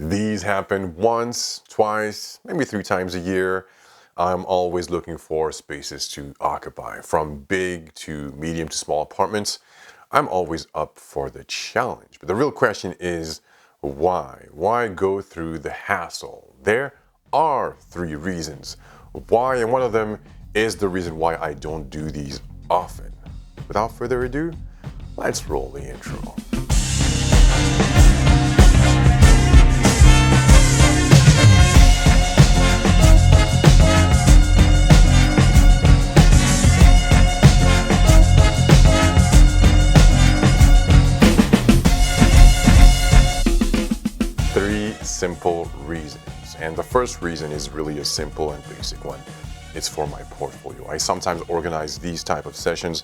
These happen once, twice, maybe 3 times a year. I'm always looking for spaces to occupy, from big to medium to small apartments. I'm always up for the challenge. But the real question is, why? Why go through the hassle? There are 3 reasons why, and one of them is the reason why I don't do these often. Without further ado, let's roll the intro. Simple reasons. And the first reason is really a simple and basic one. It's for my portfolio. I sometimes organize these type of sessions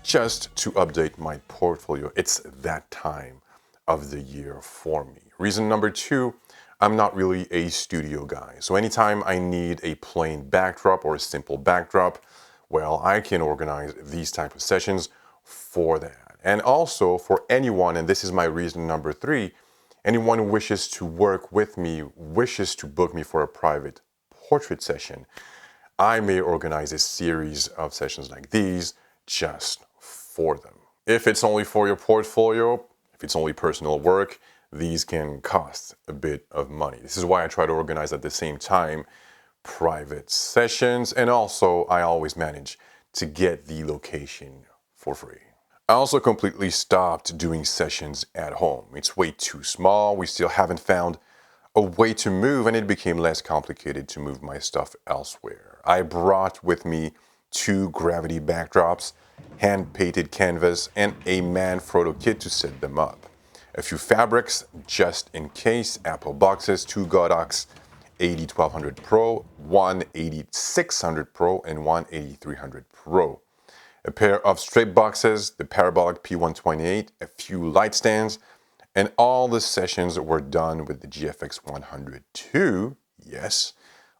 just to update my portfolio. It's that time of the year for me. Reason number 2, I'm not really a studio guy. So anytime I need a plain backdrop or a simple backdrop, well, I can organize these type of sessions for that. And also for anyone, and this is my reason number 3, anyone who wishes to work with me, wishes to book me for a private portrait session, I may organize a series of sessions like these just for them. If it's only for your portfolio, if it's only personal work, these can cost a bit of money. This is why I try to organize at the same time private sessions, and also I always manage to get the location for free. I also completely stopped doing sessions at home. It's way too small. We still haven't found a way to move, and it became less complicated to move my stuff elsewhere. I brought with me 2 gravity backdrops, hand-painted canvas, and a Manfrotto kit to set them up. A few fabrics, just in case, Apple boxes, 2 Godox 80-1200 Pro, one 8600 Pro, and one 8300 Pro. A pair of straight boxes, the parabolic P128, a few light stands, and all the sessions were done with the GFX100II. Yes,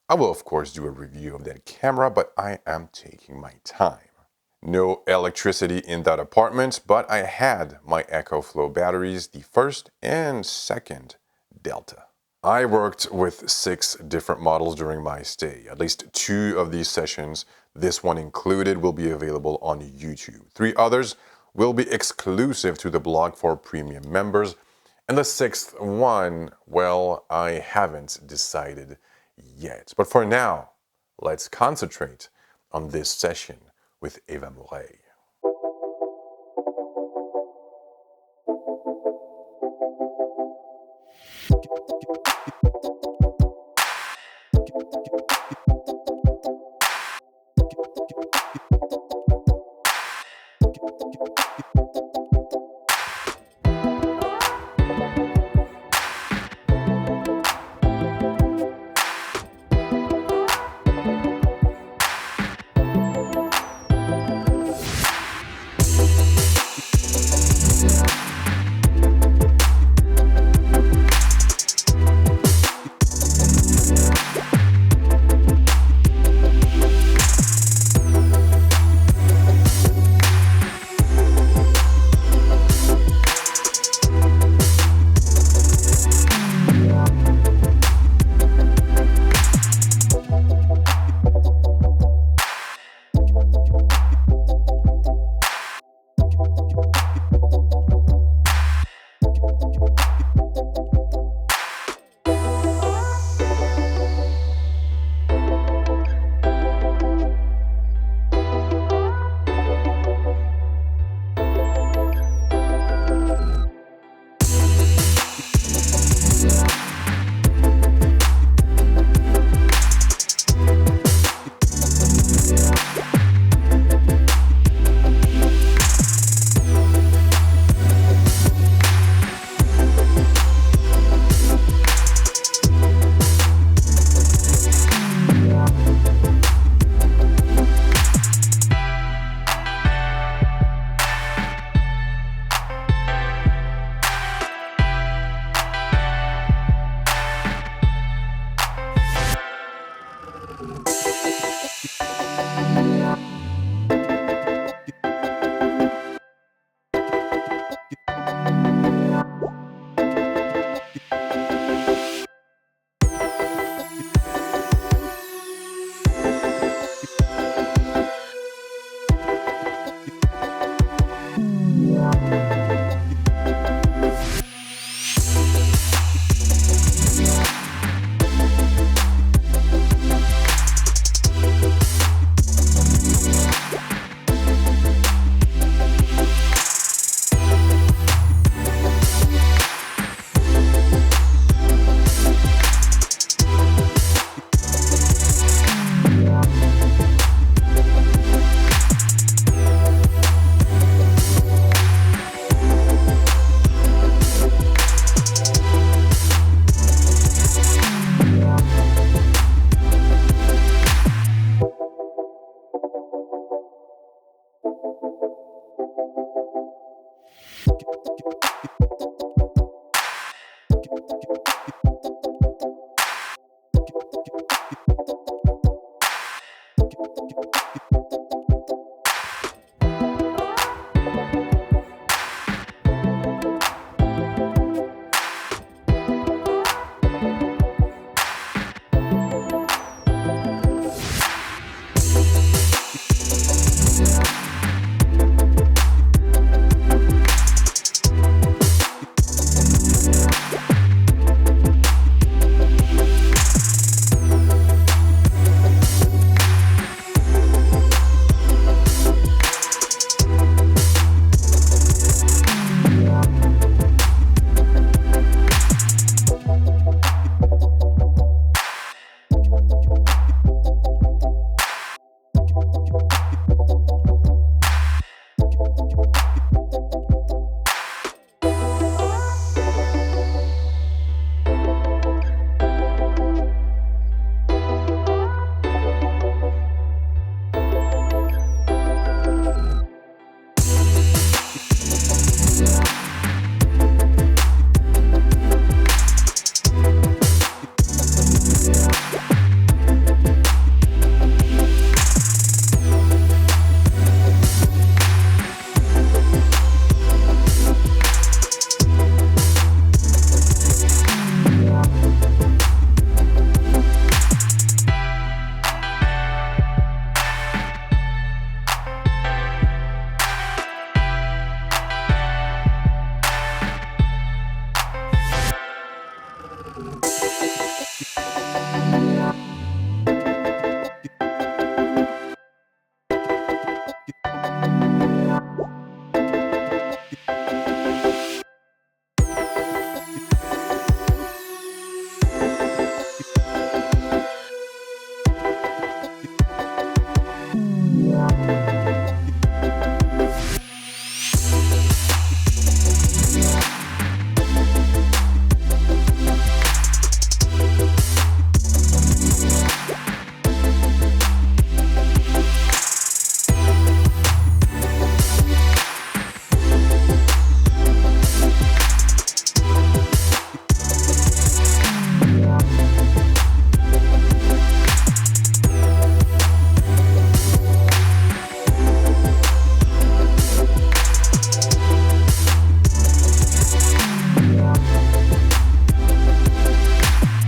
I will of course do a review of that camera, but I am taking my time. No electricity in that apartment, but I had my EcoFlow batteries, the first and second Delta. I worked with 6 different models during my stay. At least 2 of these sessions, this one included, will be available on YouTube. 3 others will be exclusive to the blog for premium members. And the 6th one, well, I haven't decided yet. But for now, let's concentrate on this session with Eva Mouret.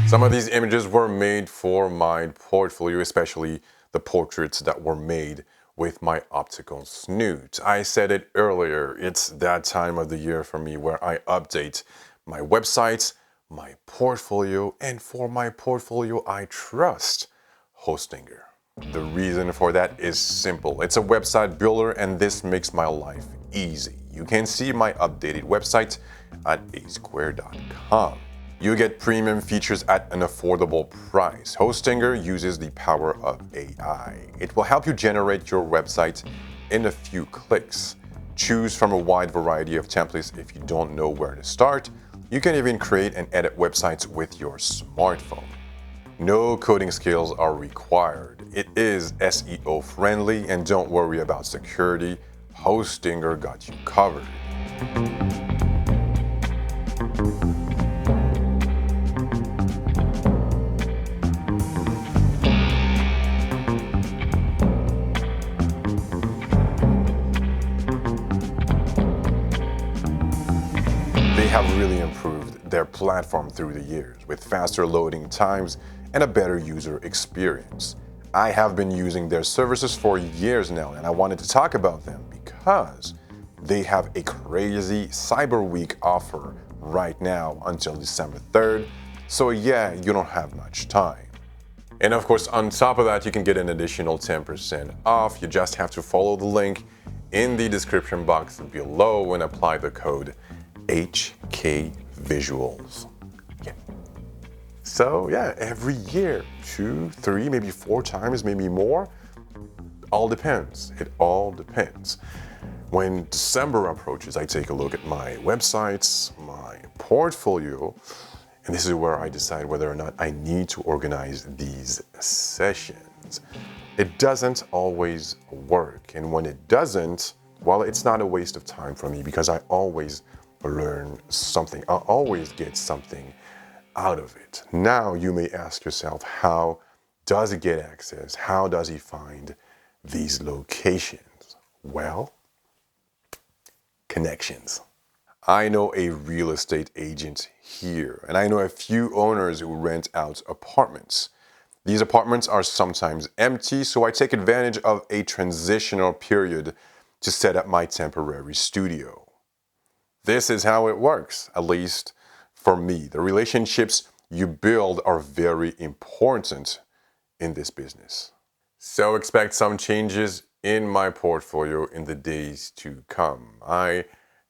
Some of these images were made for my portfolio, especially the portraits that were made with my optical snoot. I said it earlier, it's that time of the year for me where I update my websites, my portfolio, and for my portfolio I trust Hostinger. The reason for that is simple. It's a website builder and this makes my life easy. You can see my updated website at asquare.com. You get premium features at an affordable price. Hostinger uses the power of AI. It will help you generate your website in a few clicks. Choose from a wide variety of templates if you don't know where to start. You can even create and edit websites with your smartphone. No coding skills are required. It is SEO friendly and don't worry about security. Hostinger got you covered. They have really improved their platform through the years with faster loading times and a better user experience. I have been using their services for years now and I wanted to talk about them because they have a crazy Cyber Week offer right now until December 3rd. So yeah, you don't have much time. And of course, on top of that, you can get an additional 10% off. You just have to follow the link in the description box below and apply the code HKVisuals. Yeah. So yeah, every year, 2, 3, maybe 4 times, maybe more. All depends. It all depends. When December approaches, I take a look at my websites, my portfolio, and this is where I decide whether or not I need to organize these sessions. It doesn't always work, and when it doesn't, well, it's not a waste of time for me because I always learn something. I always get something out of it. Now you may ask yourself, how does he get access? How does he find these locations? Well, connections. I know a real estate agent here, and I know a few owners who rent out apartments. These apartments are sometimes empty, so I take advantage of a transitional period to set up my temporary studio. This is how it works, at least for me. The relationships you build are very important in this business. So expect some changes in my portfolio in the days to come. I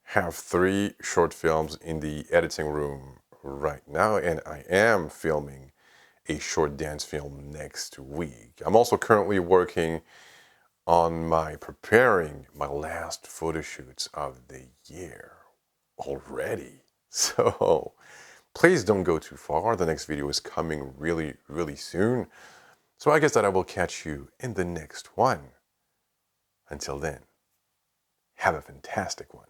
have 3 short films in the editing room right now, and I am filming a short dance film next week. I'm also currently working on preparing my last photo shoots of the year already. So please don't go too far. The next video is coming really, really soon. So I guess that I will catch you in the next one. Until then, have a fantastic one.